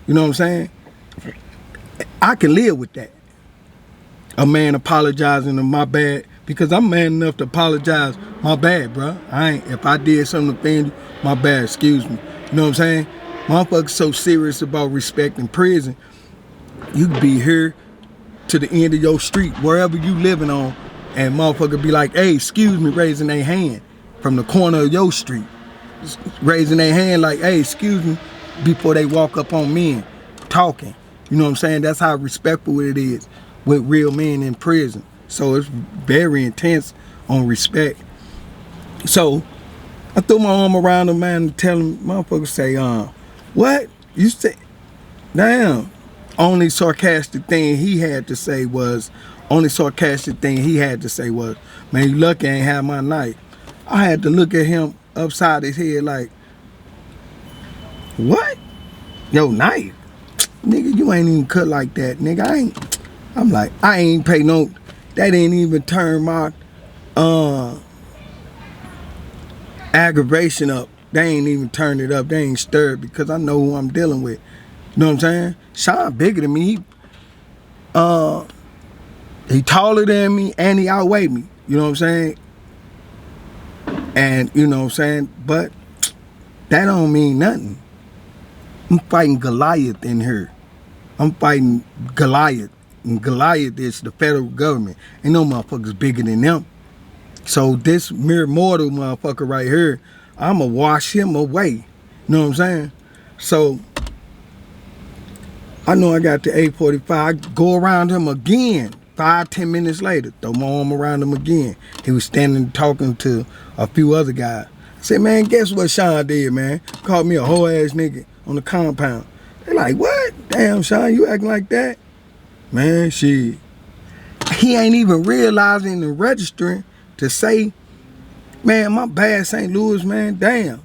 You know what I'm saying? I can live with that. A man apologizing to my bad, because I'm man enough to apologize. My bad, bro. I ain't. If I did something to offend you, my bad. Excuse me. You know what I'm saying? Motherfuckers so serious about respect in prison. You could be here to the end of your street, wherever you living on, and motherfucker be like, "Hey, excuse me," raising their hand from the corner of your street, raising their hand like, "Hey, excuse me," before they walk up on men talking. You know what I'm saying? That's how respectful it is with real men in prison. So it's very intense on respect. So I threw my arm around the man and tell him, motherfucker say, what? You say, damn. Only sarcastic thing he had to say was, man, you lucky I ain't have my knife. I had to look at him upside his head like, what? Yo, knife? Nigga, you ain't even cut like that, nigga. I'm like, I ain't pay no, that ain't even turn my aggravation up. They ain't even turned it up. They ain't stirred, because I know who I'm dealing with. You know what I'm saying? Sean bigger than me. He taller than me, and he outweighed me. You know what I'm saying? And you know what I'm saying? But that don't mean nothing. I'm fighting Goliath in here. I'm fighting Goliath. And Goliath is the federal government. Ain't no motherfuckers bigger than them. So this mere mortal motherfucker right here, I'ma wash him away. You know what I'm saying? So I know I got the 845. Go around him again. 5-10 minutes later, throw my arm around him again. He was standing talking to a few other guys. I said, man, guess what Sean did, man? Called me a whole ass nigga on the compound. They like, what? Damn, Sean, you acting like that? Man, shit. He ain't even realizing and registering to say, man, my bad, St. Louis, man, damn.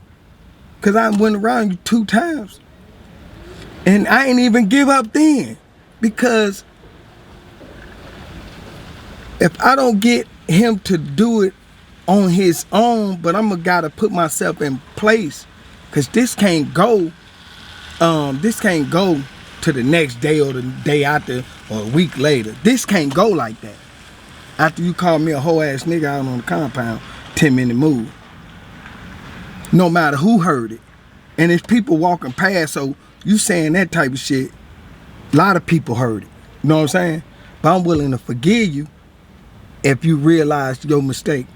Because I went around you 2 times. And I ain't even give up then. Because if I don't get him to do it on his own, but I'm gonna gotta put myself in place, because this can't go to the next day or the day after or a week later. This can't go like that. After you call me a whole ass nigga out on the compound, 10-minute move. No matter who heard it. And it's people walking past, so you saying that type of shit, a lot of people heard it. You know what I'm saying? But I'm willing to forgive you if you realize your mistake.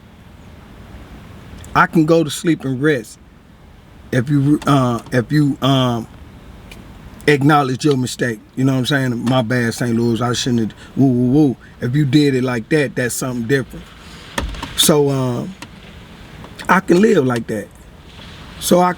I can go to sleep and rest if you acknowledge your mistake. You know what I'm saying? My bad, St. Louis. I shouldn't have. Woo, woo, woo. If you did it like that, that's something different. So I can live like that. So I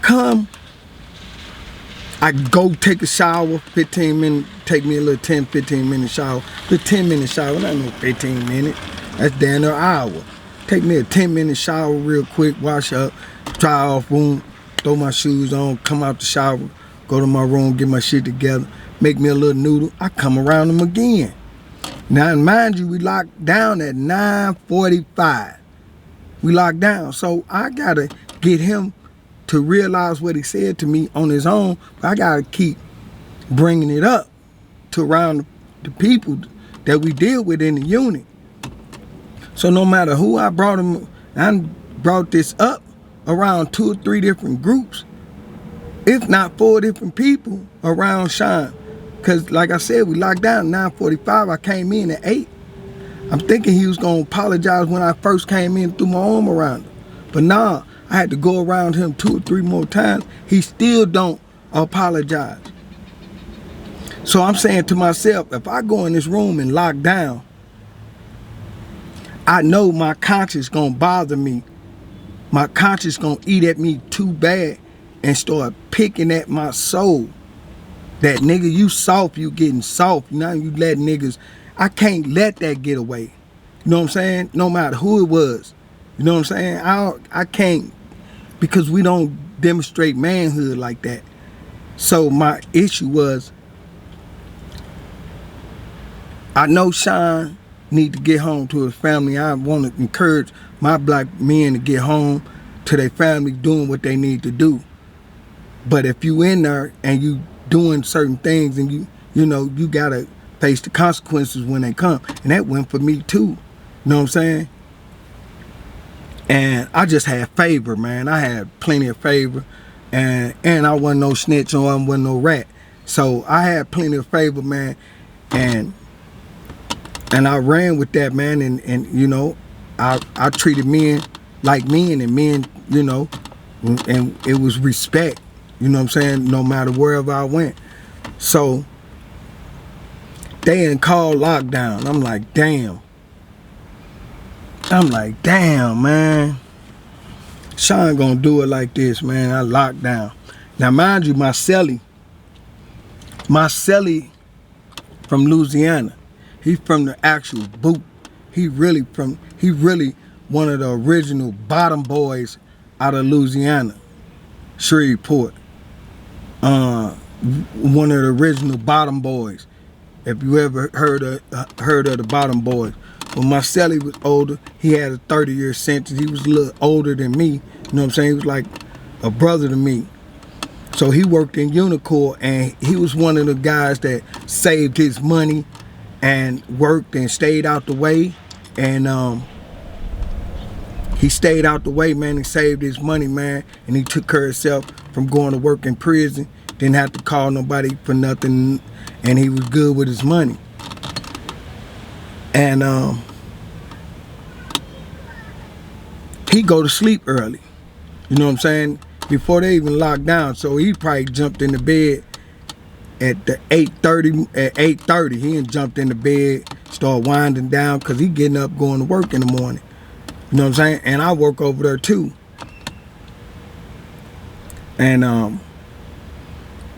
go take a shower, 15 minutes, take me a little 10-15 minute shower. The 10-minute shower, not no 15 minutes. That's down to an hour. Take me a 10-minute shower real quick, wash up, dry off room, throw my shoes on, come out the shower, go to my room, get my shit together, make me a little noodle. I come around them again. Now, mind you, we locked down at 9:45. We locked down. So I got to get him to realize what he said to me on his own. But I got to keep bringing it up to around the people that we deal with in the unit. So no matter who I brought him, I brought this up around 2 or 3 different groups, if not 4 different people around Sean. Because like I said, we locked down at 9:45. I came in at 8. I'm thinking he was going to apologize when I first came in, threw my arm around him. But nah, I had to go around him 2 or 3 more times. He still don't apologize. So I'm saying to myself, if I go in this room and lock down, I know my conscience gonna bother me. My conscience gonna eat at me too bad and start picking at my soul. That nigga, you soft, you getting soft. Now you let niggas, I can't let that get away. You know what I'm saying? No matter who it was. You know what I'm saying? I can't, because we don't demonstrate manhood like that. So my issue was, I know Sean need to get home to his family. I want to encourage my black men to get home to their family doing what they need to do. But if you in there and you doing certain things, and you know, you gotta face the consequences when they come. And that went for me too. You know what I'm saying? And I just had favor, man. I had plenty of favor. And I wasn't no snitch or I wasn't no rat. So I had plenty of favor, man. And I ran with that, man. And you know, I treated men like men, and men, you know, and it was respect. You know what I'm saying? No matter wherever I went. So they didn't call lockdown. I'm like, damn. Man. Sean gonna do it like this, man. I locked down. Now, mind you, my celly from Louisiana. He's from the actual boot. He really one of the original bottom boys out of Louisiana, Shreveport. One of the original bottom boys. If you ever heard of the bottom boys. When my celly was older, he had a 30-year sentence. He was a little older than me. You know what I'm saying? He was like a brother to me. So he worked in Unicor, and he was one of the guys that saved his money and worked and stayed out the way. And he stayed out the way, man. He saved his money, man. And he took care of himself from going to work in prison. Didn't have to call nobody for nothing. And he was good with his money. And he go to sleep early. You know what I'm saying? Before they even locked down. So he probably jumped in the bed at the 8:30. At 8:30, he had jumped in the bed, started winding down, because he getting up going to work in the morning. You know what I'm saying? And I work over there too. And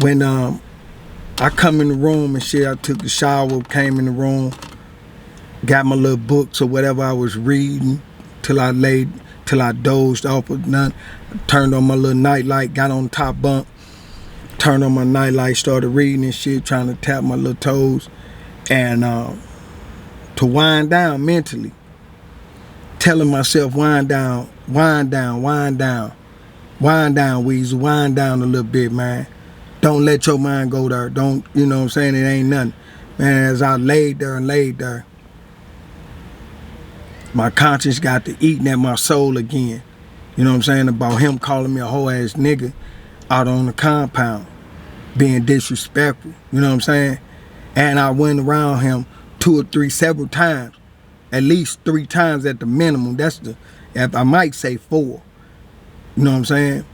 when I come in the room and shit, I took a shower, came in the room, got my little books or whatever I was reading till I dozed off of none. Turned on my little nightlight, got on the top bunk, turned on my nightlight, started reading and shit, trying to tap my little toes. And to wind down mentally, telling myself, wind down, Weezy, wind down a little bit, man. Don't let your mind go there. Don't, you know what I'm saying? It ain't nothing. Man, as I laid there, my conscience got to eating at my soul again. You know what I'm saying? About him calling me a whole ass nigga out on the compound, being disrespectful. You know what I'm saying? And I went around him several times, at least 3 times at the minimum. I might say 4. You know what I'm saying?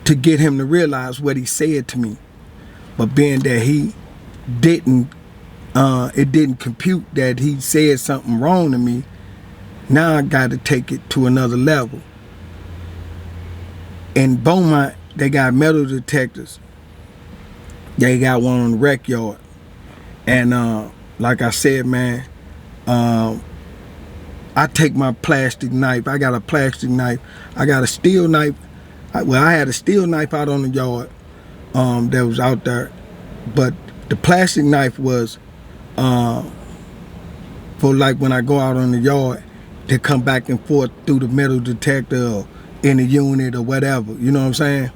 To get him to realize what he said to me. But being that he didn't, it didn't compute that he said something wrong to me, now I got to take it to another level. In Beaumont, they got metal detectors. They got one on the rec yard. And like I said, man, I take my plastic knife. I got a plastic knife. I got a steel knife. I had a steel knife out on the yard that was out there. But the plastic knife was for like when I go out on the yard to come back and forth through the metal detector or in the unit or whatever. You know what I'm saying?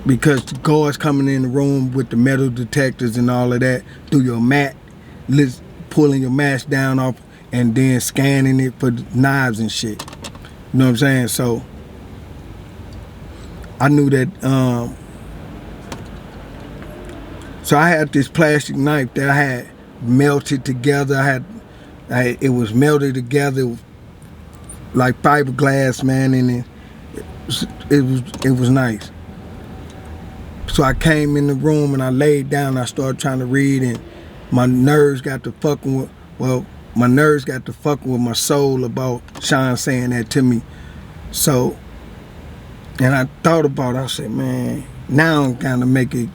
Because the guards coming in the room with the metal detectors and all of that through your mat, pulling your mask down off and then scanning it for knives and shit. You know what I'm saying? So I knew that. So I had this plastic knife that I had melted together. It was melted together like fiberglass, man, and it was nice. So I came in the room and I laid down. I started trying to read, and my nerves got to fucking with. My nerves got to fucking with my soul about Sean saying that to me. So, and I thought about it. I said, man, now I'm gonna make it